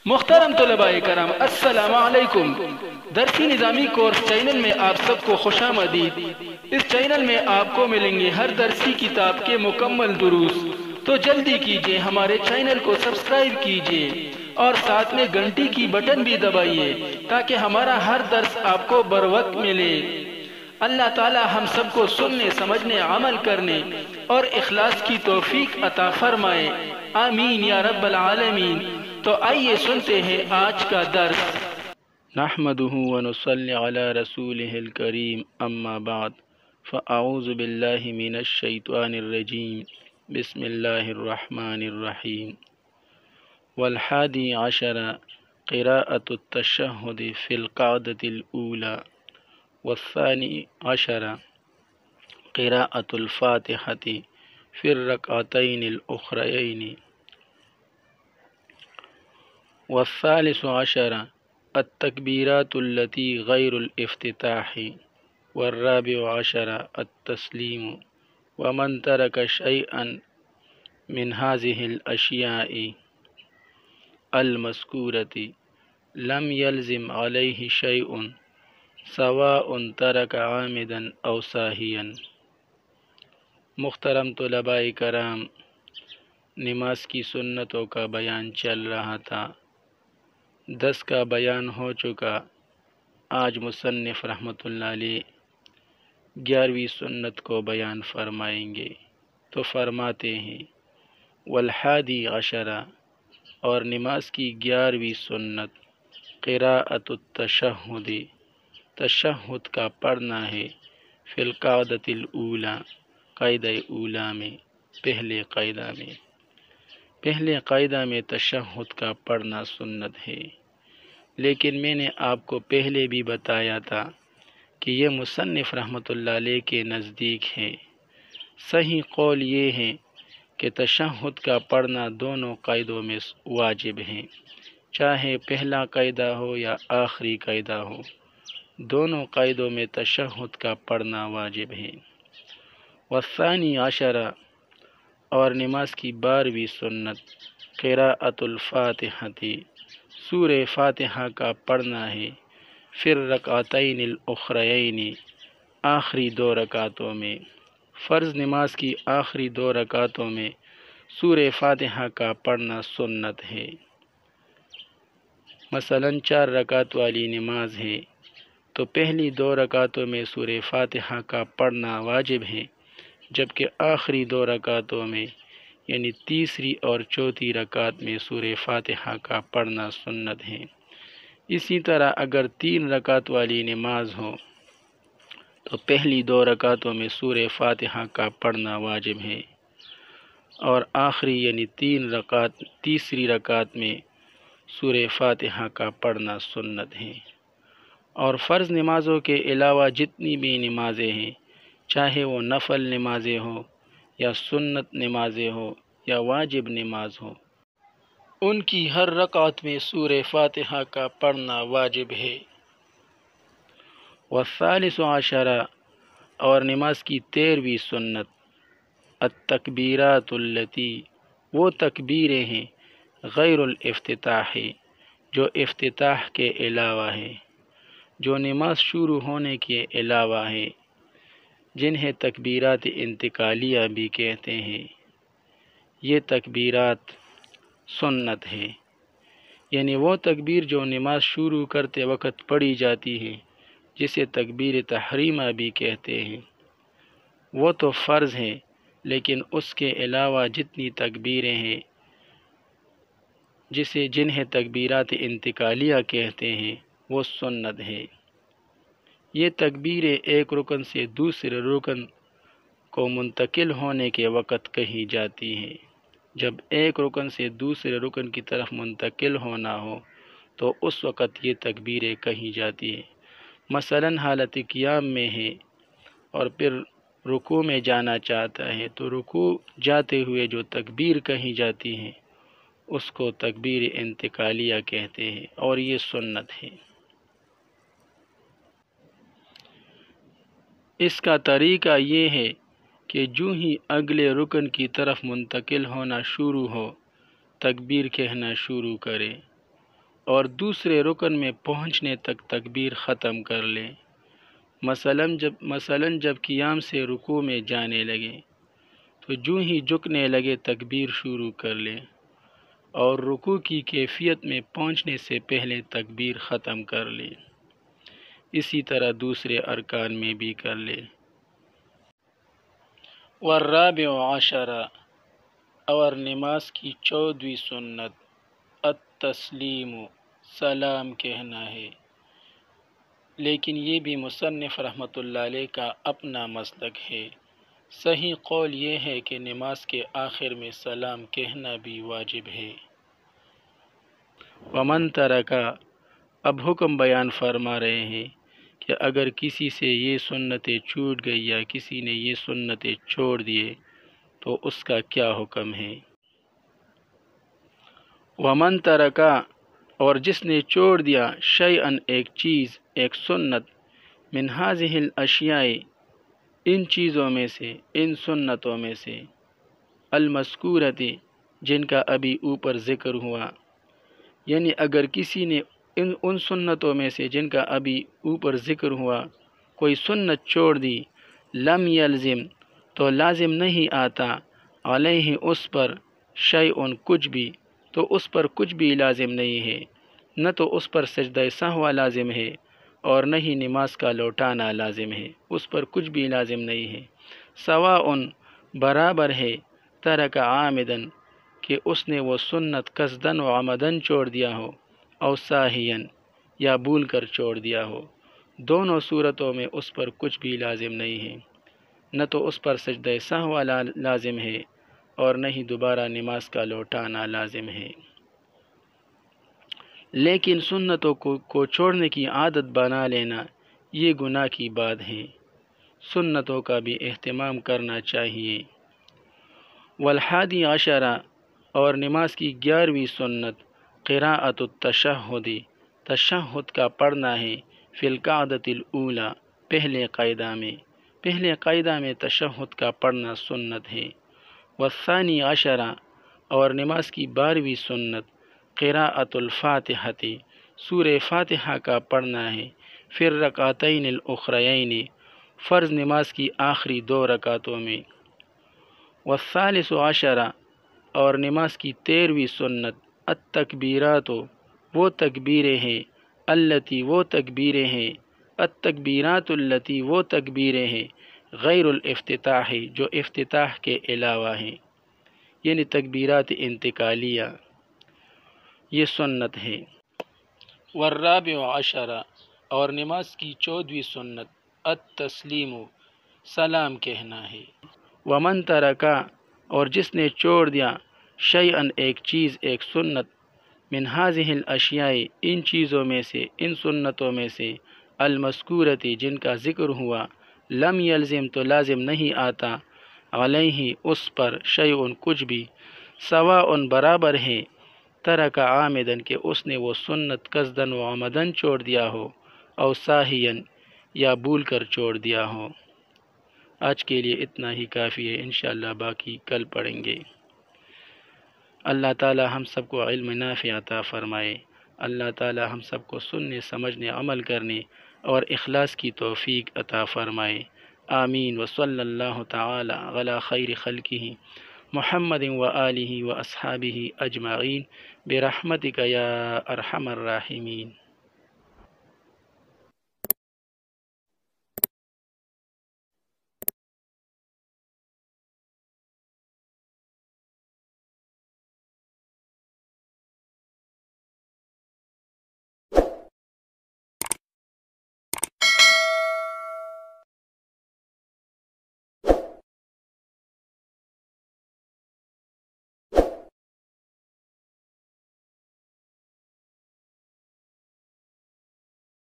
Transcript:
محترم طلباء کرام، السلام علیکم۔ درسی نظامی کورس چینل میں آپ سب کو خوش آمدید۔ اس چینل میں آپ کو ملیں گے ہر درسی کتاب کے مکمل دروس، تو جلدی کیجئے ہمارے چینل کو سبسکرائب کیجئے اور ساتھ میں گھنٹی کی بٹن بھی دبائیے تاکہ ہمارا ہر درس آپ کو بر وقت ملے۔ اللہ تعالی ہم سب کو سننے، سمجھنے، عمل کرنے اور اخلاص کی توفیق عطا فرمائے، آمین یا رب العالمین۔ تو آئیے سنتے ہیں آج کا درس۔ نحمده ونصلی علی رسولہ الکریم، اما بعد فاعوذ باللہ من الشیطان الرجیم، بسم اللہ الرحمن الرحیم۔ والحادی عشر قراءة التشہد فی القعدة الأولى، والثانی عشر قراءة الفاتحة فی الرکعتین الأخرین، والثالث عشر التکبیرات التي غیر الافتتاح، والرابع عشر التسلیم۔ ومن ترک شیئا من هذه الاشیاء المذکورة لم يلزم علیہ شیء سواء ترک عامدا او ساہیا۔ محترم طلباء کرام، نماز کی سنتوں کا بیان چل رہا تھا، 10 کا بیان ہو چکا۔ آج مصنف رحمۃ اللہ علیہ 11ویں سنت کو بیان فرمائیں گے، تو فرماتے ہیں والحادی عشرہ، اور نماز کی 11ویں سنت قراءۃ التشہد، تشہد کا پڑھنا ہے، فی القعدۃ الاولی، قاعدہ اولی میں، پہلے قاعدہ میں۔ پہلے قاعدہ میں تشہد کا پڑھنا سنت ہے، لیکن میں نے آپ کو پہلے بھی بتایا تھا کہ یہ مصنف رحمۃ اللہ علیہ کے نزدیک ہے۔ صحیح قول یہ ہے کہ تشہد کا پڑھنا دونوں قاعدوں میں واجب ہے، چاہے پہلا قاعدہ ہو یا آخری قاعدہ ہو، دونوں قاعدوں میں تشہد کا پڑھنا واجب ہے۔ والثانی عشرہ، اور نماز کی 12ویں سنت قراءۃ الفاتحۃ، سورہ فاتحہ کا پڑھنا ہے، فی الرکعتین الاخرین، آخری 2 رکعتوں میں۔ فرض نماز کی آخری 2 رکعتوں میں سورہ فاتحہ کا پڑھنا سنت ہے۔ مثلا 4 رکعت والی نماز ہے تو پہلی 2 رکعتوں میں سورہ فاتحہ کا پڑھنا واجب ہے، جبکہ آخری 2 رکعتوں میں یعنی تیسری اور چوتھی رکعت میں سورہ فاتحہ کا پڑھنا سنت ہے۔ اسی طرح اگر 3 رکعت والی نماز ہو تو پہلی 2 رکعتوں میں سورہ فاتحہ کا پڑھنا واجب ہے، اور آخری یعنی تیسری رکعت میں سورہ فاتحہ کا پڑھنا سنت ہے۔ اور فرض نمازوں کے علاوہ جتنی بھی نمازیں ہیں، چاہے وہ نفل نمازیں ہوں یا سنت نمازیں ہوں یا واجب نماز ہو، ان کی ہر رکعت میں سورہ فاتحہ کا پڑھنا واجب ہے۔ والثالث عشرہ، اور نماز کی 13ویں سنت التکبیرات التی، وہ تکبیریں ہیں غیر الافتتاح، جو افتتاح کے علاوہ ہے، جو نماز شروع ہونے کے علاوہ ہے، جنہیں تکبیرات انتقالیہ بھی کہتے ہیں۔ یہ تکبیرات سنت ہے، یعنی وہ تکبیر جو نماز شروع کرتے وقت پڑھی جاتی ہے، جسے تکبیر تحریمہ بھی کہتے ہیں، وہ تو فرض ہے، لیکن اس کے علاوہ جتنی تکبیریں ہیں جنہیں تکبیرات انتقالیہ کہتے ہیں، وہ سنت ہے۔ یہ تکبیریں ایک رکن سے دوسرے رکن کو منتقل ہونے کے وقت کہی جاتی ہیں۔ جب ایک رکن سے دوسرے رکن کی طرف منتقل ہونا ہو تو اس وقت یہ تکبیریں کہی جاتی ہیں۔ مثلا حالت قیام میں ہے اور پھر رکوع میں جانا چاہتا ہے، تو رکوع جاتے ہوئے جو تکبیر کہی جاتی ہیں اس کو تکبیر انتقالیہ کہتے ہیں، اور یہ سنت ہے۔ اس کا طریقہ یہ ہے کہ جو ہی اگلے رکن کی طرف منتقل ہونا شروع ہو، تکبیر کہنا شروع کرے، اور دوسرے رکن میں پہنچنے تک تکبیر ختم کر لے۔ مثلاً جب قیام سے رکوع میں جانے لگے تو جو ہی جھکنے لگے تکبیر شروع کر لے، اور رکوع کی کیفیت میں پہنچنے سے پہلے تکبیر ختم کر لے۔ اسی طرح دوسرے ارکان میں بھی کر لے۔ والرابع عشر، اور نماز کی 14ویں سنت التسلیم، سلام کہنا ہے، لیکن یہ بھی مصنف رحمۃ اللہ علیہ کا اپنا مسلک ہے۔ صحیح قول یہ ہے کہ نماز کے آخر میں سلام کہنا بھی واجب ہے۔ ومن ترکا، اب حکم بیان فرما رہے ہیں کہ اگر کسی سے یہ سنتیں چھوٹ گئی یا کسی نے یہ سنتیں چھوڑ دیے تو اس کا کیا حکم ہے۔ ومن ترکا، اور جس نے چھوڑ دیا شیئن ایک چیز، ایک سنت، من هذه الاشیاء، ان چیزوں میں سے، ان سنتوں میں سے، المذکورۃ، جن کا ابھی اوپر ذکر ہوا، یعنی اگر کسی نے ان سنتوں میں سے جن کا ابھی اوپر ذکر ہوا کوئی سنت چھوڑ دی، لم یلزم، تو لازم نہیں آتا، علیہ، اس پر، شیئن، کچھ بھی، تو اس پر کچھ بھی لازم نہیں ہے، نہ تو اس پر سجدہ سہو لازم ہے اور نہ ہی نماز کا لوٹانا لازم ہے، اس پر کچھ بھی لازم نہیں ہے۔ سواء، برابر ہے، ترک عامدن، کہ اس نے وہ سنت قصدن و عمدن چھوڑ دیا ہو، او ساہین، یا بھول کر چھوڑ دیا ہو، دونوں صورتوں میں اس پر کچھ بھی لازم نہیں ہے، نہ تو اس پر سجدہ سہو لازم ہے اور نہ ہی دوبارہ نماز کا لوٹانا لازم ہے۔ لیکن سنتوں کو چھوڑنے کی عادت بنا لینا یہ گناہ کی بات ہے، سنتوں کا بھی اہتمام کرنا چاہیے۔ والحادی عشرہ، اور نماز کی 11ویں سنت قراءۃ التشہد، تشہد کا پڑھنا ہے، فی القعدۃ الاولی، پہلے قاعدہ میں، پہلے قاعدہ میں تشہد کا پڑھنا سنت ہے۔ والثانی عشرہ، اور نماز کی 12ویں سنت قراءۃ الفاتحۃ، سورہ فاتحہ کا پڑھنا ہے، فی الرکعتین الاخرین، فرض نماز کی آخری 2 رکعتوں میں۔ والثالث عشرہ، اور نماز کی 13ویں سنت التکبیرات، وہ تکبیریں ہیں، التی، وہ تکبیریں ہیں، التکبیرات التی، وہ تکبیریں ہیں، غیر الافتتاح، جو افتتاح کے علاوہ ہیں، یعنی تکبیرات انتقالیہ، یہ سنت ہے۔ والرابع عشرہ، اور نماز کی 14ویں سنت التسلیم، سلام کہنا ہے۔ ومن ترکا، اور جس نے چھوڑ دیا شیئن ایک چیز، ایک سنت، من هذه الاشیاء، ان چیزوں میں سے، ان سنتوں میں سے، المذکورۃ، جن کا ذکر ہوا، لم یلزم، تو لازم نہیں آتا، علیہ، اس پر، شیئن، کچھ بھی، سواء، برابر ہے، ترک عامدن، کہ اس نے وہ سنت قصدن و عمدن چھوڑ دیا ہو، او ساہین، یا بھول کر چھوڑ دیا ہو۔ آج کے لیے اتنا ہی کافی ہے، انشاءاللہ باقی کل پڑھیں گے۔ اللہ تعالی ہم سب کو علم نافع عطا فرمائے، اللہ تعالی ہم سب کو سننے، سمجھنے، عمل کرنے اور اخلاص کی توفیق عطا فرمائے، آمین۔ وصلی اللہ تعالی علی خیر خلقہ محمد وآلہ واصحابہ اجمعین برحمتک یا ارحم الراحمین۔